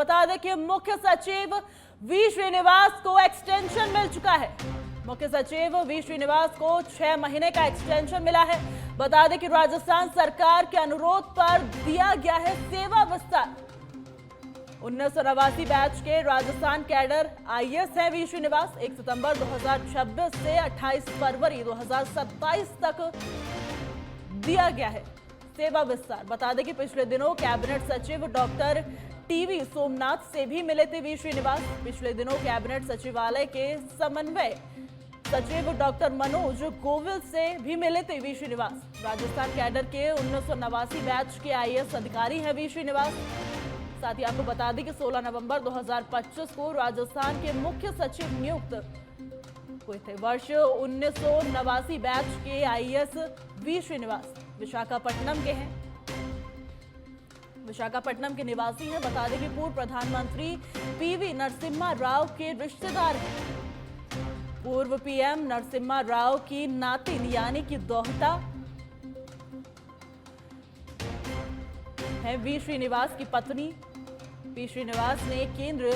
बता दें कि मुख्य सचिव वी श्रीनिवास को एक्सटेंशन मिल चुका है। मुख्य सचिव वी श्रीनिवास को 6 महीने का एक्सटेंशन मिला है। बता दें कि राजस्थान सरकार के अनुरोध पर दिया गया है सेवा विस्तार। 1989 बैच के राजस्थान कैडर आईएएस है वी श्रीनिवास। 1 सितंबर 2026 से 28 फरवरी 2027 तक दिया गया है सेवा विस्तार। बता दें कि पिछले दिनों कैबिनेट सचिव डॉक्टर टीवी सोमनाथ से भी मिले थे वी श्रीनिवास। पिछले दिनों कैबिनेट सचिवालय के समन्वय सचिव डॉक्टर मनोज गोविल से भी मिले थे वी श्रीनिवास। राजस्थान कैडर के 1989 बैच के आईएएस अधिकारी हैं वी श्रीनिवास। साथ ही आपको बता दें कि 16 नवंबर 2025 को राजस्थान के मुख्य सचिव नियुक्त हुए थे। वर्ष 1989 बैच के आईएएस वी श्रीनिवास विशाखापट्टनम के हैं, विशाखापट्टनम के निवासी हैं। बता दें कि पूर्व प्रधानमंत्री पीवी नरसिम्हा राव के रिश्तेदार हैं। पूर्व पीएम नरसिम्हा राव की नातिन यानी कि दोहता है वी श्रीनिवास की पत्नी। वी श्रीनिवास ने केंद्र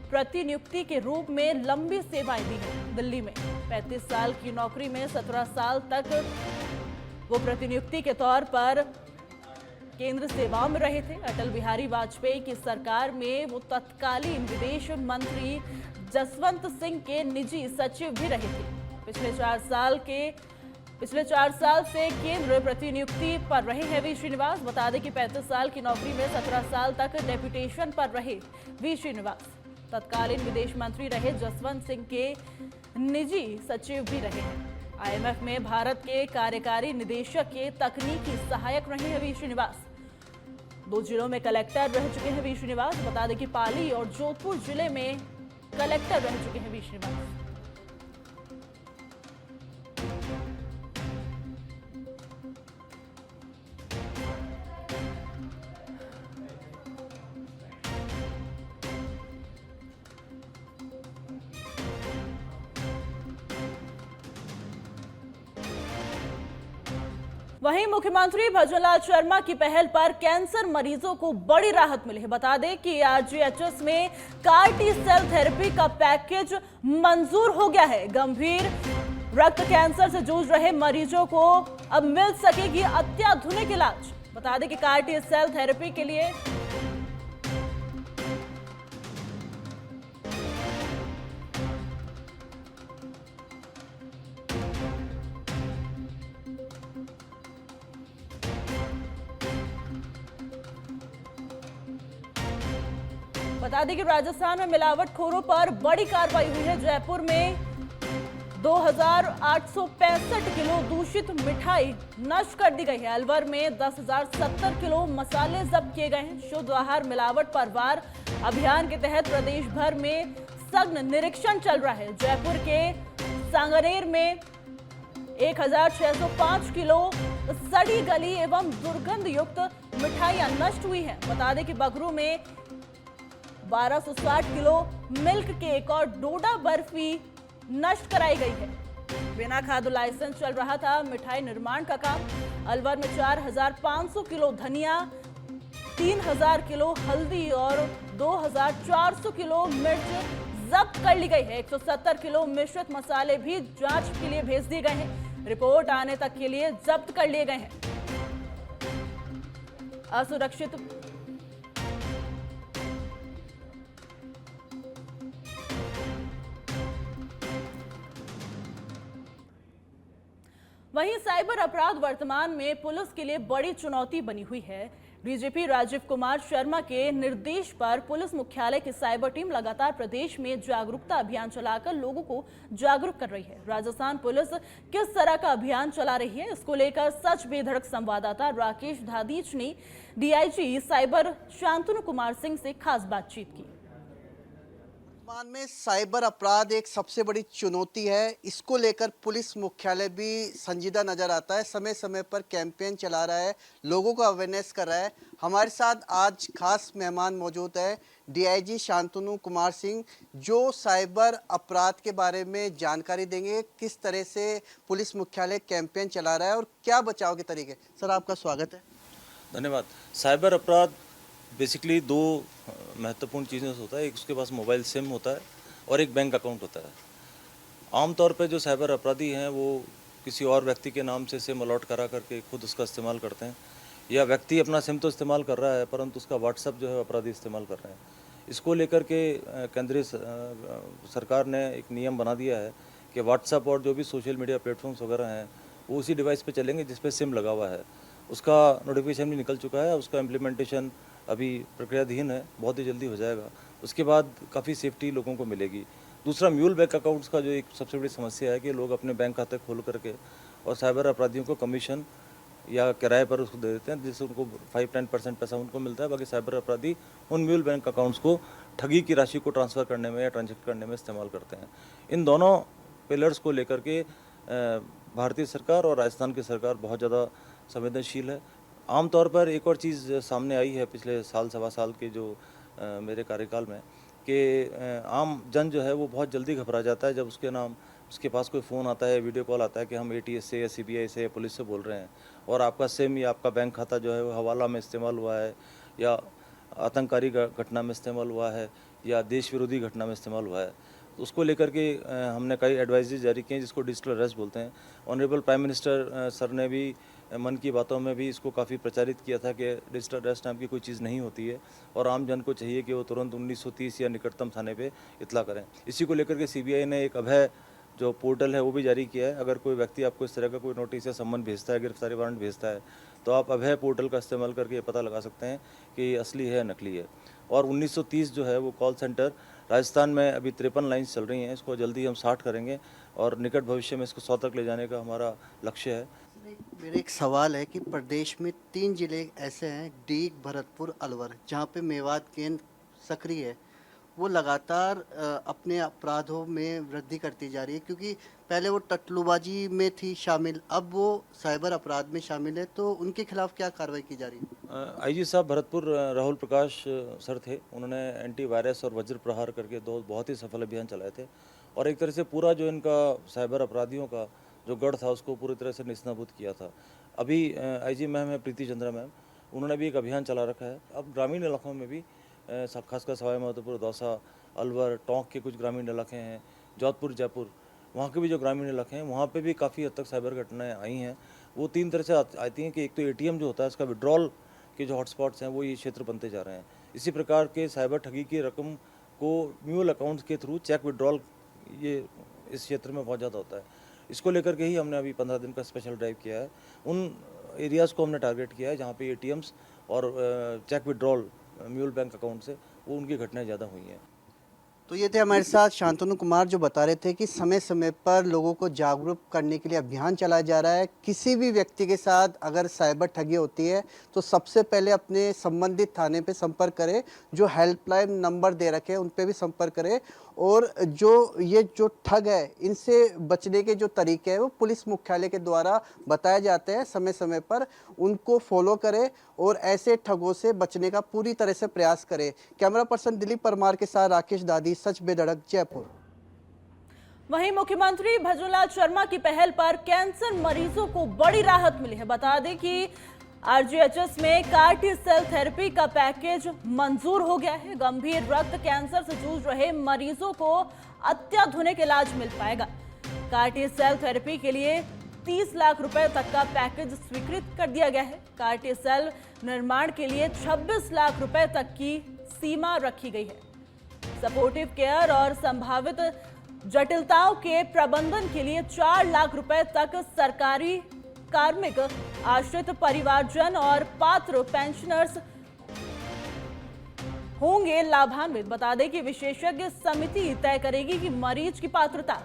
प्रतिनियुक्ति के रूप में लंबी सेवाएं दी हैं दिल्ली में। 35 साल की नौकरी में 17 साल तक वो प्रतिनियुक्ति के तौर पर केंद्र सेवाओं में रहे थे। अटल बिहारी वाजपेयी की सरकार में वो तत्कालीन विदेश मंत्री जसवंत सिंह के निजी सचिव भी रहे थे। पिछले 4 साल से केंद्र प्रतिनियुक्ति पर रहे हैं वी श्रीनिवास। बता दें कि 35 साल की नौकरी में 17 साल तक डेप्यूटेशन पर रहे वी श्रीनिवास। तत्कालीन विदेश मंत्री रहे, जसवंत सिंह के निजी सचिव भी रहे हैं। आईएमएफ में भारत के कार्यकारी निदेशक के तकनीकी सहायक रहे हैं वी श्रीनिवास। 2 जिलों में कलेक्टर रह चुके हैं वी श्रीनिवास। बता दें कि पाली और जोधपुर जिले में कलेक्टर रह चुके हैं वी श्रीनिवास। वहीं मुख्यमंत्री भजनलाल शर्मा की पहल पर कैंसर मरीजों को बड़ी राहत मिली है। बता दें कि आरजीएचएस में CAR-T सेल थेरेपी का पैकेज मंजूर हो गया है। गंभीर रक्त कैंसर से जूझ रहे मरीजों को अब मिल सकेगी अत्याधुनिक इलाज। बता दें कि CAR-T सेल थेरेपी के लिए बता दें कि राजस्थान में मिलावटखोरों पर बड़ी कार्रवाई हुई है। जयपुर में 2865 किलो दूषित मिठाई नष्ट कर दी गई है। अलवर में 10,070 किलो मसाले जब्त किए गए हैं। शुद्ध आहार मिलावट पर वार अभियान के तहत प्रदेश भर में सघन निरीक्षण चल रहा है। जयपुर के सांगनेर में 1605 किलो सड़ी गली एवं दुर्गंध युक्त मिठाइयां नष्ट हुई हैं। बता दें कि बगरू में 1260 किलो मिल्क केक और डोडा बर्फी नष्ट कराई गई है। बिना खाद्य लाइसेंस चल रहा था मिठाई निर्माण का काम। अलवर में 4500 किलो धनिया, 3000 किलो हल्दी और 2400 किलो मिर्च जब्त कर ली गई है। 170 किलो मिश्रित मसाले भी जांच के लिए भेज दिए गए हैं। रिपोर्ट आने तक के लिए जब्त कर लिए गए हैं। असुरक्षित वहीं साइबर अपराध वर्तमान में पुलिस के लिए बड़ी चुनौती बनी हुई है। डीजीपी राजीव कुमार शर्मा के निर्देश पर पुलिस मुख्यालय की साइबर टीम लगातार प्रदेश में जागरूकता अभियान चलाकर लोगों को जागरूक कर रही है। राजस्थान पुलिस किस तरह का अभियान चला रही है, इसको लेकर सच बेधड़क संवाददाता राकेश धादीच ने डीआईजी साइबर शांतनु कुमार सिंह से खास बातचीत की। वर्तमान में साइबर अपराध एक सबसे बड़ी चुनौती है। इसको लेकर पुलिस मुख्यालय भी संजीदा नजर आता है। समय समय पर कैंपेन चला रहा है, लोगों को अवेयरनेस कर रहा है। हमारे साथ आज खास मेहमान मौजूद है डीआईजी शांतनु कुमार सिंह, जो साइबर अपराध के बारे में जानकारी देंगे। किस तरह से पुलिस मुख्यालय कैंपेन चला रहा है और क्या बचाव के तरीके। सर, आपका स्वागत है। धन्यवाद। साइबर अपराध बेसिकली दो महत्वपूर्ण चीज़ों से होता है। एक उसके पास मोबाइल सिम होता है और एक बैंक अकाउंट होता है। आमतौर पे जो साइबर अपराधी हैं वो किसी और व्यक्ति के नाम से सिम अलॉट करा करके खुद उसका इस्तेमाल करते हैं, या व्यक्ति अपना सिम तो इस्तेमाल कर रहा है परंतु उसका व्हाट्सएप जो है अपराधी इस्तेमाल कर रहे हैं। इसको लेकर के केंद्रीय सरकार ने एक नियम बना दिया है कि व्हाट्सएप और जो भी सोशल मीडिया प्लेटफॉर्म्स वगैरह हैं वो उसी डिवाइस पे चलेंगे जिस पे सिम लगा हुआ है। उसका नोटिफिकेशन भी निकल चुका है, उसका इम्प्लीमेंटेशन अभी प्रक्रियाधीन है, बहुत ही जल्दी हो जाएगा। उसके बाद काफ़ी सेफ्टी लोगों को मिलेगी। दूसरा, म्यूल बैंक अकाउंट्स का जो एक सबसे बड़ी समस्या है कि लोग अपने बैंक खाते खोल करके और साइबर अपराधियों को कमीशन या किराए पर उसको दे देते हैं, जिससे उनको 5-10% पैसा उनको मिलता है। बाकी साइबर अपराधी उन म्यूल बैंक अकाउंट्स को ठगी की राशि को ट्रांसफ़र करने में या ट्रांजेक्ट करने में इस्तेमाल करते हैं। इन दोनों पिलर्स को लेकर के भारतीय सरकार और राजस्थान की सरकार बहुत ज़्यादा संवेदनशील है। आमतौर पर एक और चीज़ सामने आई है पिछले साल सवा साल के जो मेरे कार्यकाल में कि आम जन जो है वो बहुत जल्दी घबरा जाता है जब उसके पास कोई फ़ोन आता है, वीडियो कॉल आता है कि हम एटीएस से या सीबीआई से या पुलिस से बोल रहे हैं और आपका सिम या आपका बैंक खाता जो है वो हवाला में इस्तेमाल हुआ है या आतंककारी घटना में इस्तेमाल हुआ है या देश विरोधी घटना में इस्तेमाल हुआ है। तो उसको लेकर के हमने कई एडवाइजरी जारी की हैं जिसको डिजिटल अरेस्ट बोलते हैं। ऑनरेबल प्राइम मिनिस्टर सर ने भी मन की बातों में भी इसको काफ़ी प्रचारित किया था कि डिजिटल अरेस्ट नाम की कोई चीज़ नहीं होती है और आम जन को चाहिए कि वो तुरंत 1930 या निकटतम थाने पे इत्तला करें। इसी को लेकर के सीबीआई ने एक अभय जो पोर्टल है वो भी जारी किया है। अगर कोई व्यक्ति आपको इस तरह का कोई नोटिस या सम्मन भेजता है, गिरफ्तारी वारंट भेजता है, तो आप अभय पोर्टल का इस्तेमाल करके ये पता लगा सकते हैं कि ये असली है या नकली है। और 1930 जो है वो कॉल सेंटर राजस्थान में अभी 53 लाइन्स चल रही हैं, इसको जल्दी हम 60 करेंगे और निकट भविष्य में इसको 100 तक ले जाने का हमारा लक्ष्य है। मेरा एक सवाल है कि प्रदेश में 3 जिले ऐसे हैं, डीग, भरतपुर, अलवर, जहाँ पे मेवात केंद्र सक्रिय है। वो लगातार अपने अपराधों में वृद्धि करती जा रही है, क्योंकि पहले वो टटलूबाजी में थी शामिल, अब वो साइबर अपराध में शामिल है। तो उनके खिलाफ क्या कार्रवाई की जा रही है? आईजी साहब भरतपुर राहुल प्रकाश सर थे, उन्होंने एंटी वायरस और वज्र प्रहार करके 2 बहुत ही सफल अभियान चलाए थे और एक तरह से पूरा जो इनका साइबर अपराधियों का जो गढ़ था उसको पूरी तरह से निस्ताभूत किया था। अभी आईजी मैम है प्रीति चंद्रा मैम, उन्होंने भी एक अभियान चला रखा है। अब ग्रामीण इलाकों में भी खासकर सवाई माधोपुर, दौसा, अलवर, टोंक के कुछ ग्रामीण इलाके हैं, जोधपुर, जयपुर, वहाँ के भी जो ग्रामीण इलाके हैं वहाँ पे भी काफ़ी हद तक साइबर घटनाएं आई हैं। वो 3 तरह से आती हैं कि एक तो एटीएम जो होता है उसका विड्रॉल के जो हॉटस्पॉट्स हैं वो ये क्षेत्र बनते जा रहे हैं। इसी प्रकार के साइबर ठगी की रकम को म्यूल अकाउंट्स के थ्रू चेक विड्रॉल ये इस क्षेत्र में बहुत ज़्यादा होता है। इसको लेकर के ही हमने अभी 15 दिन का स्पेशल ड्राइव किया है। उन एरियाज़ को हमने टारगेट किया है जहाँ पे एटीएम्स और cheque withdrawal mule bank account से वो उनकी घटनाएं ज़्यादा हुई हैं। तो ये थे हमारे साथ शांतनु कुमार, जो बता रहे थे कि समय समय पर लोगों को जागरूक करने के लिए अभियान चलाया जा रहा है। किसी भी व्यक्ति के साथ अगर साइबर ठगी होती है तो सबसे पहले अपने संबंधित थाने पे संपर्क करें, जो हेल्पलाइन नंबर दे रखे हैं उन पे भी संपर्क करें, और जो ठग है इनसे बचने के जो तरीके हैं वो पुलिस मुख्यालय के द्वारा बताए जाते हैं। समय समय पर उनको फॉलो करें और ऐसे ठगों से बचने का पूरी तरह से प्रयास करें। कैमरा पर्सन दिलीप परमार के साथ राकेश दादी, सच बेधड़क, जयपुर। वहीं मुख्यमंत्री भजनलाल शर्मा की पहल पर कैंसर मरीजों को बड़ी राहत मिली है। बता दें कि आरजीएचएस में कार्टी सेल थेरेपी का पैकेज मंजूर हो गया है। गंभीर रक्त कैंसर से जूझ रहे मरीजों को अत्याधुनिक इलाज मिल पाएगा। कार्टी सेल थेरेपी के लिए 30 लाख रुपए तक का पैकेज स्वीकृत कर दिया गया है। कार्टी सेल निर्माण के लिए 26 लाख रुपए तक की सीमा रखी गई है। सपोर्टिव केयर और संभावित जटिलताओं के प्रबंधन के लिए 4 लाख रुपए तक सरकारी कार्मिक, आश्रित परिवारजन और पात्र पेंशनर्स होंगे लाभान्वित। बता दें कि विशेषज्ञ समिति तय करेगी कि मरीज की पात्रता।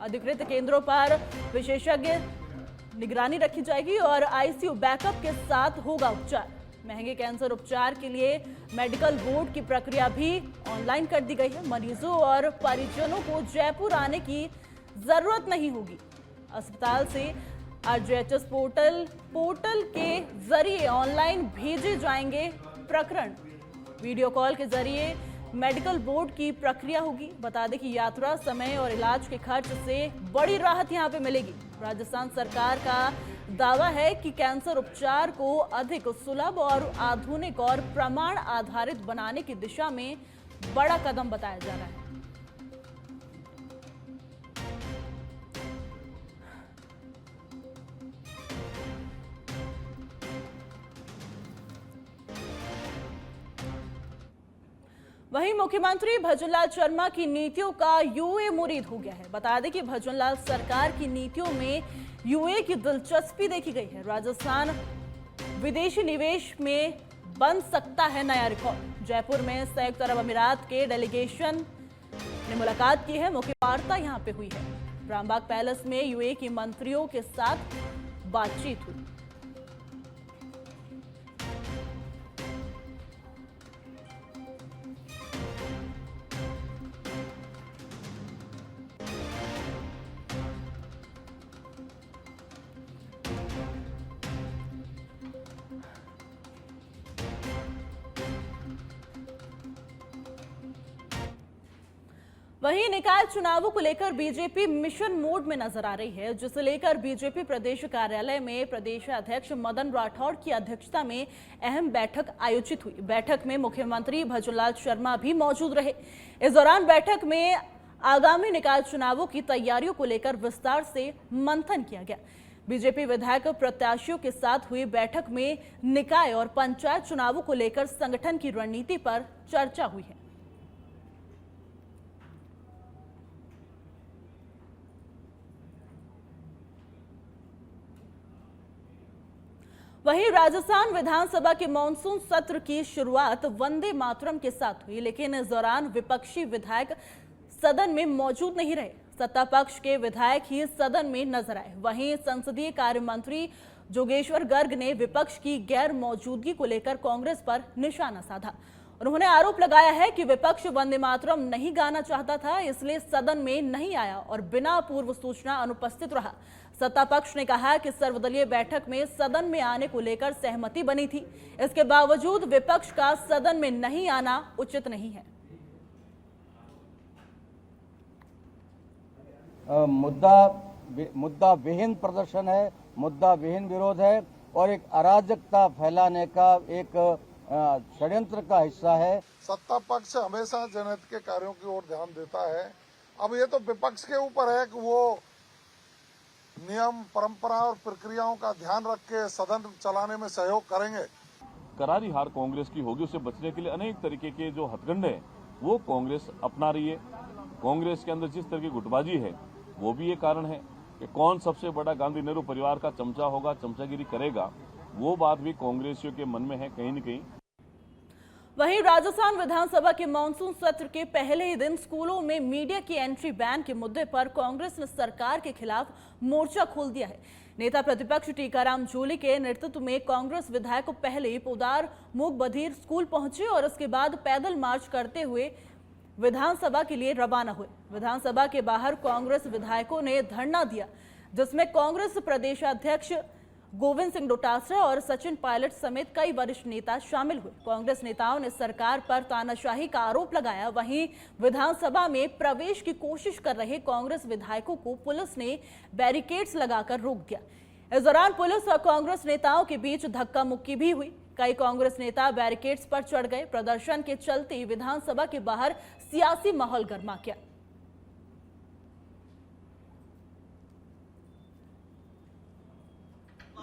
अधिकृत केंद्रों पर विशेषज्ञ निगरानी रखी जाएगी और आईसीयू बैकअप के साथ होगा उपचार। महंगे कैंसर उपचार के लिए मेडिकल बोर्ड की प्रक्रिया भी ऑनलाइन कर दी गई है। मरीजों और परिजनों को जयपुर आने की जरूरत नहीं होगी। अस्पताल से आरजीएचएस पोर्टल के जरिए ऑनलाइन भेजे जाएंगे प्रकरण। वीडियो कॉल के जरिए मेडिकल बोर्ड की प्रक्रिया होगी। बता दें कि यात्रा समय और इलाज के खर्च से बड़ी राहत यहां पे मिलेगी। राजस्थान सरकार का दावा है कि कैंसर उपचार को अधिक सुलभ और आधुनिक और प्रमाण आधारित बनाने की दिशा में बड़ा कदम बताया जा रहा है। वहीं मुख्यमंत्री भजनलाल शर्मा की नीतियों का यूए मुरीद हो गया है। बता दें कि भजनलाल सरकार की नीतियों में यूए की दिलचस्पी देखी गई है। राजस्थान विदेशी निवेश में बन सकता है नया रिकॉर्ड। जयपुर में संयुक्त अरब अमीरात के डेलीगेशन ने मुलाकात की है। मुख्य वार्ता यहां पे हुई है। रामबाग पैलेस में यूए की मंत्रियों के साथ बातचीत हुई। वहीं निकाय चुनावों को लेकर बीजेपी मिशन मोड में नजर आ रही है, जिसे लेकर बीजेपी प्रदेश कार्यालय में प्रदेश अध्यक्ष मदन राठौड़ की अध्यक्षता में अहम बैठक आयोजित हुई। बैठक में मुख्यमंत्री भजनलाल शर्मा भी मौजूद रहे। इस दौरान बैठक में आगामी निकाय चुनावों की तैयारियों को लेकर विस्तार से मंथन किया गया। बीजेपी विधायक प्रत्याशियों के साथ हुई बैठक में निकाय और पंचायत चुनावों को लेकर संगठन की रणनीति पर चर्चा हुई है। वहीं राजस्थान विधानसभा के मॉनसून सत्र की शुरुआत वंदे मातरम के साथ हुई, लेकिन इस दौरान विपक्षी विधायक सदन में मौजूद नहीं रहे। सत्ता पक्ष के विधायक ही सदन में नजर आए। वहीं संसदीय कार्य मंत्री जोगेश्वर गर्ग ने विपक्ष की गैर मौजूदगी को लेकर कांग्रेस पर निशाना साधा। उन्होंने आरोप लगाया है कि विपक्ष वंदे मातरम नहीं गाना चाहता था, इसलिए सदन में नहीं आया और बिना पूर्व सूचना अनुपस्थित रहा। सत्ता पक्ष ने कहा कि सर्वदलीय बैठक में सदन में आने को लेकर सहमति बनी थी, इसके बावजूद विपक्ष का सदन में नहीं आना उचित नहीं है। मुद्दा विहीन प्रदर्शन है, मुद्दा विहीन विरोध है और एक अराजकता फैलाने का एक षड्यंत्र का हिस्सा है। सत्ता पक्ष हमेशा जनहित के कार्यों की ओर ध्यान देता है। अब ये तो विपक्ष के ऊपर है कि वो नियम, परंपरा और प्रक्रियाओं का ध्यान रख के सदन चलाने में सहयोग करेंगे। करारी हार कांग्रेस की होगी, उससे बचने के लिए अनेक तरीके के जो हथकंडे हैं वो कांग्रेस अपना रही है। कांग्रेस के अंदर जिस तरह की गुटबाजी है वो भी ये कारण है कि कौन सबसे बड़ा गांधी नेहरू परिवार का चमचा होगा, चमचागिरी करेगा, वो बात भी कांग्रेसियों के मन में है कहीं न कहीं। वहीं राजस्थान विधानसभा के मॉनसून सत्र के पहले ही दिन स्कूलों में मीडिया की एंट्री बैन के मुद्दे पर कांग्रेस ने सरकार के खिलाफ मोर्चा खोल दिया है। नेता प्रतिपक्ष टीकाराम जूली के नेतृत्व में कांग्रेस विधायक पहले पोदार मूक बधिर स्कूल पहुंचे और उसके बाद पैदल मार्च करते हुए विधानसभा के लिए रवाना हुए। विधानसभा के बाहर कांग्रेस विधायकों ने धरना दिया, जिसमें कांग्रेस प्रदेशाध्यक्ष गोविंद सिंह डोटासरा और सचिन पायलट समेत कई वरिष्ठ नेता शामिल हुए। कांग्रेस नेताओं ने सरकार पर तानाशाही का आरोप लगाया। वहीं विधानसभा में प्रवेश की कोशिश कर रहे कांग्रेस विधायकों को पुलिस ने बैरिकेड्स लगाकर रोक दिया। इस दौरान पुलिस और कांग्रेस नेताओं के बीच धक्का मुक्की भी हुई। कई कांग्रेस नेता बैरिकेड्स पर चढ़ गए। प्रदर्शन के चलते विधानसभा के बाहर सियासी माहौल गर्मा गया।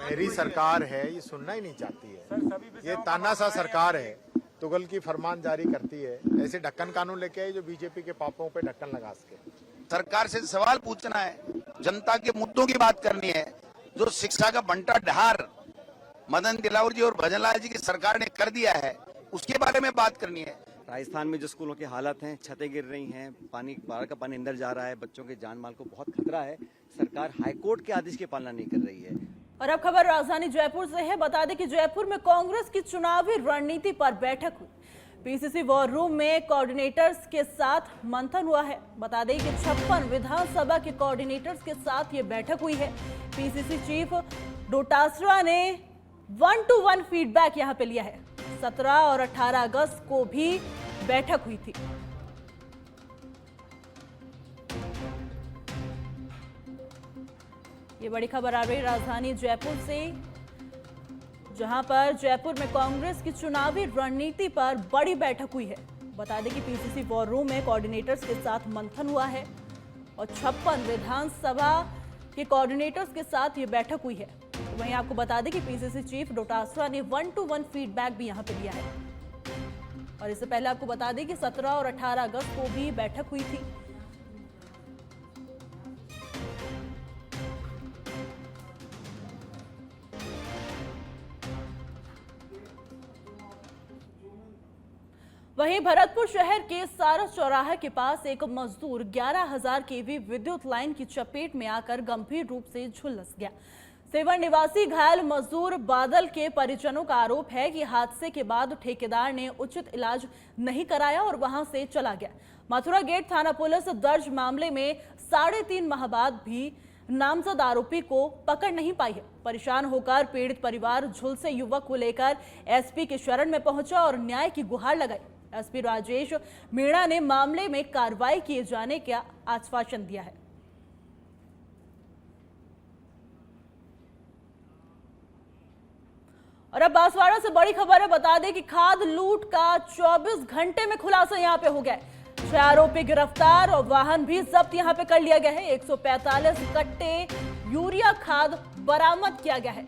मेरी सरकार है, ये सुनना ही नहीं चाहती है। ये तानाशाह सरकार है, तुगल की फरमान जारी करती है। ऐसे ढक्कन कानून लेके आई जो बीजेपी के पापों पे ढक्कन लगा सके। सरकार से सवाल पूछना है, जनता के मुद्दों की बात करनी है। जो शिक्षा का बंटा ढार मदन दिलावर जी और भजनलाल जी की सरकार ने कर दिया है, उसके बारे में बात करनी है। राजस्थान में जो स्कूलों की हालत हैं, छतें गिर रही हैं, पानी बाढ़ का पानी अंदर जा रहा है, बच्चों के जान माल को बहुत खतरा है। सरकार हाईकोर्ट के आदेश की पालना नहीं कर रही है। और अब खबर राजधानी जयपुर से है। बता दें कि जयपुर में कांग्रेस की चुनावी रणनीति पर बैठक हुई। पीसीसी वॉर रूम में कोऑर्डिनेटर्स के साथ मंथन हुआ है। बता दें कि 56 विधानसभा के कोऑर्डिनेटर्स के साथ ये बैठक हुई है। पीसीसी चीफ डोटासरा ने 1-to-1 फीडबैक यहां पे लिया है। 17 और 18 अगस्त को भी बैठक हुई थी। ये बड़ी खबर आ रही राजधानी जयपुर से, जहां पर जयपुर में कांग्रेस की चुनावी रणनीति पर बड़ी बैठक हुई है। बता दें कि पीसीसी वॉर रूम में कोऑर्डिनेटर्स के साथ मंथन हुआ है और 56 विधानसभा के कोऑर्डिनेटर्स के साथ ये बैठक हुई है। वहीं आपको बता दें कि पीसीसी चीफ डोटासरा ने 1-to-1 फीडबैक भी यहां पे दिया है। और इससे पहले आपको बता दें कि 17 और 18 अगस्त को भी बैठक हुई थी। वहीं भरतपुर शहर के सारस चौराहे के पास एक मजदूर 11,000 केवी विद्युत लाइन की चपेट में आकर गंभीर रूप से झुलस गया। सेवर निवासी घायल मजदूर बादल के परिजनों का आरोप है कि हादसे के बाद ठेकेदार ने उचित इलाज नहीं कराया और वहां से चला गया। मथुरा गेट थाना पुलिस दर्ज मामले में 3.5 माह बाद भी नामजद आरोपी को पकड़ नहीं पाई है। परेशान होकर पीड़ित परिवार झुलसे युवक को लेकर एसपी के शरण में पहुंचा और न्याय की गुहार लगाई। एसपी राजेश मीणा ने मामले में कार्रवाई किए जाने का आश्वासन दिया है। और अब बांसवाड़ा से बड़ी खबर है। बता दें कि खाद लूट का 24 घंटे में खुलासा यहां पे हो गया है। 6 आरोपी गिरफ्तार और वाहन भी जब्त यहां पे कर लिया गया है। 145 कट्टे यूरिया खाद बरामद किया गया है।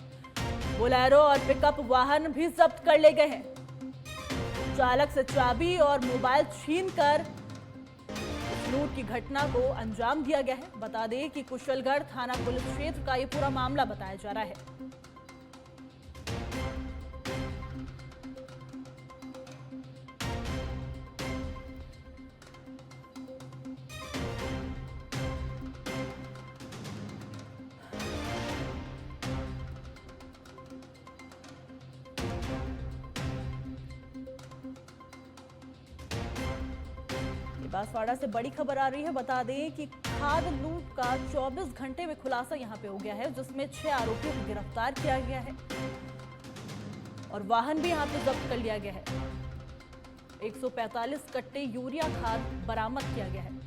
बोलेरो और पिकअप वाहन भी जब्त कर ले गए हैं। चालक से चाबी और मोबाइल छीनकर लूट की घटना को अंजाम दिया गया है। बता दें कि कुशलगढ़ थाना पुलिस क्षेत्र का ये पूरा मामला बताया जा रहा है। बांसवाड़ा से बड़ी खबर आ रही है। बता दें कि खाद लूट का 24 घंटे में खुलासा यहां पे हो गया है, जिसमें 6 आरोपियों को गिरफ्तार किया गया है और वाहन भी यहां पे जब्त कर लिया गया है। 145 कट्टे यूरिया खाद बरामद किया गया है।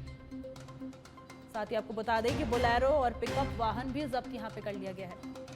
साथ ही आपको बता दें कि बोलेरो और पिकअप वाहन भी जब्त यहां पे कर लिया गया है।